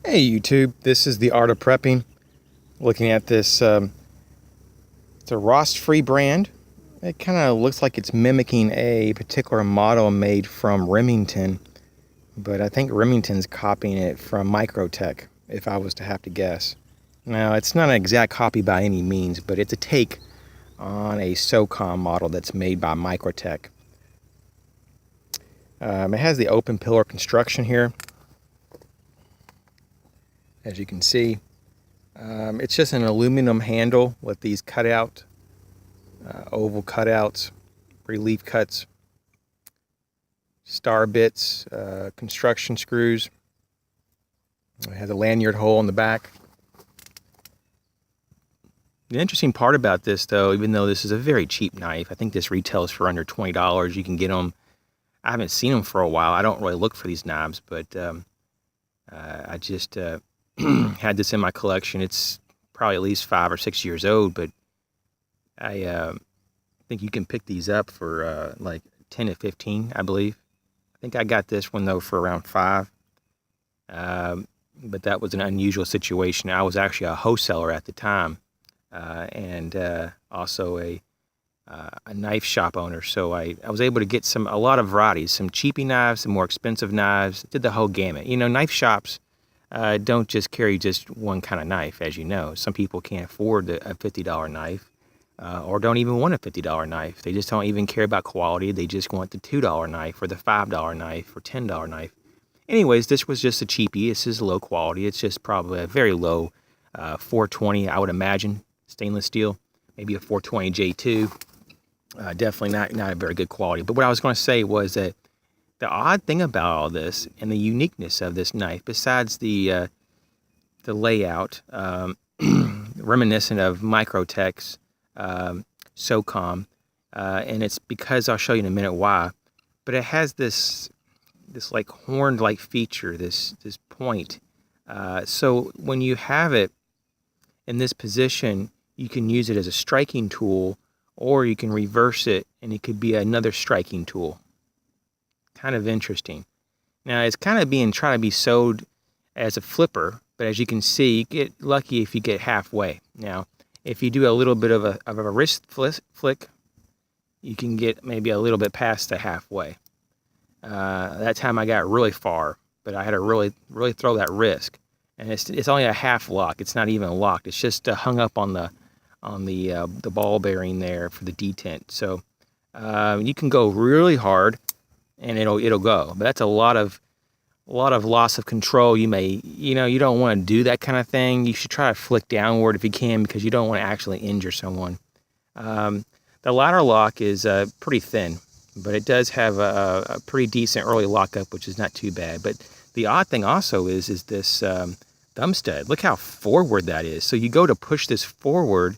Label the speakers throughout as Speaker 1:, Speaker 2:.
Speaker 1: Hey YouTube, this is the Art of Prepping. Looking at this, it's a Rost-Free brand. It kind of looks like it's mimicking a particular model made from Remington, but I think Remington's copying it from Microtech, if I was to have to guess. Now, it's not an exact copy by any means, but it's a take on a SOCOM model that's made by Microtech. It has the open pillar construction here, as you can see. It's just an aluminum handle with these cutout, oval cutouts, relief cuts, star bits, construction screws. It has a lanyard hole in the back. The interesting part about this, though, even though this is a very cheap knife, I think this retails for under $20. You can get them. I haven't seen them for a while. I don't really look for these knives, but I just had this in my collection. It's probably at least 5 or 6 years old, but I think you can pick these up for like 10 to 15, I believe. I think I got this one though for around 5. But that was an unusual situation. I was actually a wholesaler at the time, and also a knife shop owner. So I was able to get a lot of varieties, some cheapy knives, some more expensive knives, did the whole gamut. You know, knife shops don't just carry just one kind of knife, as you know. Some people can't afford a $50 knife, or don't even want a $50 knife. They just don't even care about quality. They just want the $2 knife or the $5 knife or $10 knife. Anyways, this was just a cheapie. This is low quality. It's just probably a very low 420, I would imagine, stainless steel. Maybe a 420 J2. Definitely not a very good quality. But what I was going to say was that the odd thing about all this and the uniqueness of this knife, besides the layout, reminiscent of Microtech's SOCOM, and it's because I'll show you in a minute why, but it has this like horn-like feature, this point. So when you have it in this position, you can use it as a striking tool, or you can reverse it and it could be another striking tool. Kind of interesting. Now it's kind of trying to be sold as a flipper, but as you can see, you get lucky if you get halfway. Now, if you do a little bit of a wrist flick, you can get maybe a little bit past the halfway. That time I got really far, but I had to really throw that risk. And it's only a half lock. It's not even locked. It's just hung up on the ball bearing there for the detent. So you can go really hard, and it'll go. But that's a lot of loss of control. You don't want to do that kind of thing. You should try to flick downward if you can, because you don't want to actually injure someone. The ladder lock is pretty thin, but it does have a pretty decent early lockup, which is not too bad. But the odd thing also is this thumb stud. Look how forward that is. So you go to push this forward,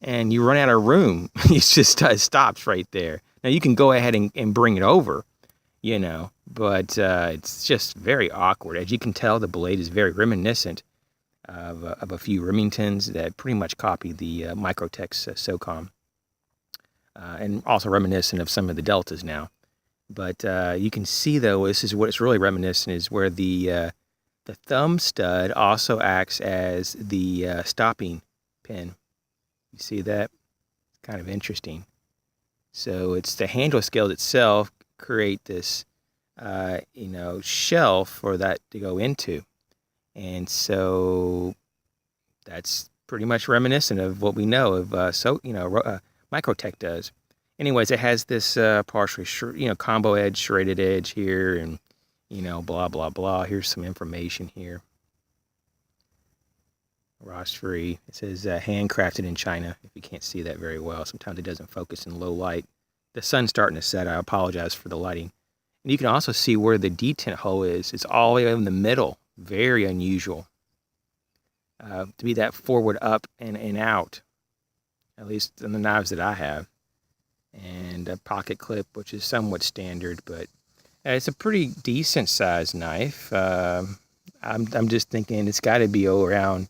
Speaker 1: and you run out of room. It just stops right there. Now you can go ahead and bring it over, but it's just very awkward. As you can tell, the blade is very reminiscent of a few Remingtons that pretty much copy the Microtech's SOCOM, and also reminiscent of some of the Deltas now. But you can see, though, this is what it's really reminiscent, is where the thumb stud also acts as the stopping pin. You see that? It's kind of interesting. So it's the handle scales itself create this, shelf for that to go into. And so that's pretty much reminiscent of what we know of, Microtech does. Anyways, it has this partially, combo edge, serrated edge here, and, blah, blah, blah. Here's some information here. Rost-Free. It says handcrafted in China, if you can't see that very well. Sometimes it doesn't focus in low light. The sun's starting to set. I apologize for the lighting. And you can also see where the detent hole is. It's all the way in the middle. Very unusual. To be that forward, up, and out. At least in the knives that I have. And a pocket clip, which is somewhat standard, but it's a pretty decent sized knife. I'm just thinking it's got to be around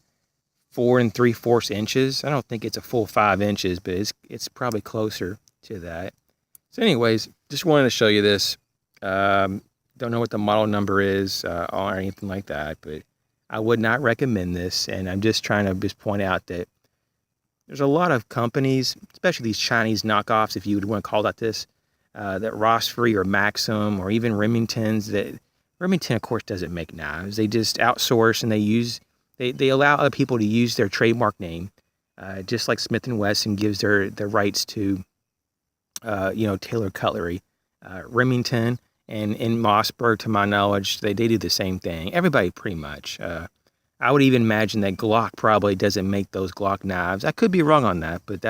Speaker 1: 4 3/4 inches. I don't think it's a full 5 inches, but it's probably closer to that. So anyways, just wanted to show you this. Don't know what the model number is or anything like that, but I would not recommend this, and I'm just trying to just point out that there's a lot of companies, especially these Chinese knockoffs, if you would want to call that this, that Rossfree or Maxim or even Remington's. That Remington, of course, doesn't make knives. They just outsource and they allow other people to use their trademark name, just like Smith and Wesson gives their rights to, Taylor Cutlery. Remington and in Mossberg, to my knowledge, they do the same thing. Everybody pretty much. I would even imagine that Glock probably doesn't make those Glock knives. I could be wrong on that, but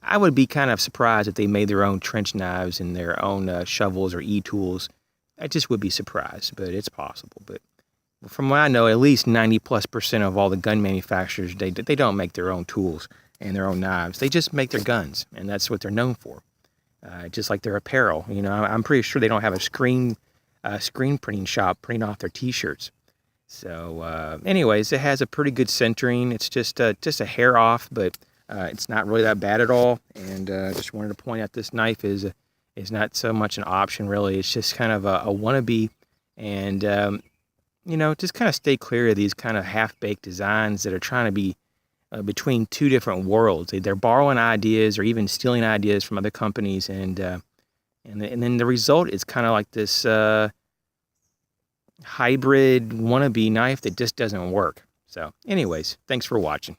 Speaker 1: I would be kind of surprised if they made their own trench knives and their own shovels or e-tools. I just would be surprised, but it's possible. But from what I know, at least 90+% of all the gun manufacturers, they don't make their own tools and their own knives. They just make their guns, and that's what they're known for. Just like their apparel. I'm pretty sure they don't have a screen printing shop printing off their T-shirts. So, anyways, it has a pretty good centering. It's just a hair off, but it's not really that bad at all. And just wanted to point out this knife is not so much an option, really. It's just kind of a wannabe. And, just kind of stay clear of these kind of half-baked designs that are trying to be between two different worlds. They're borrowing ideas or even stealing ideas from other companies. And then the result is kind of like this hybrid wannabe knife that just doesn't work. So anyways, thanks for watching.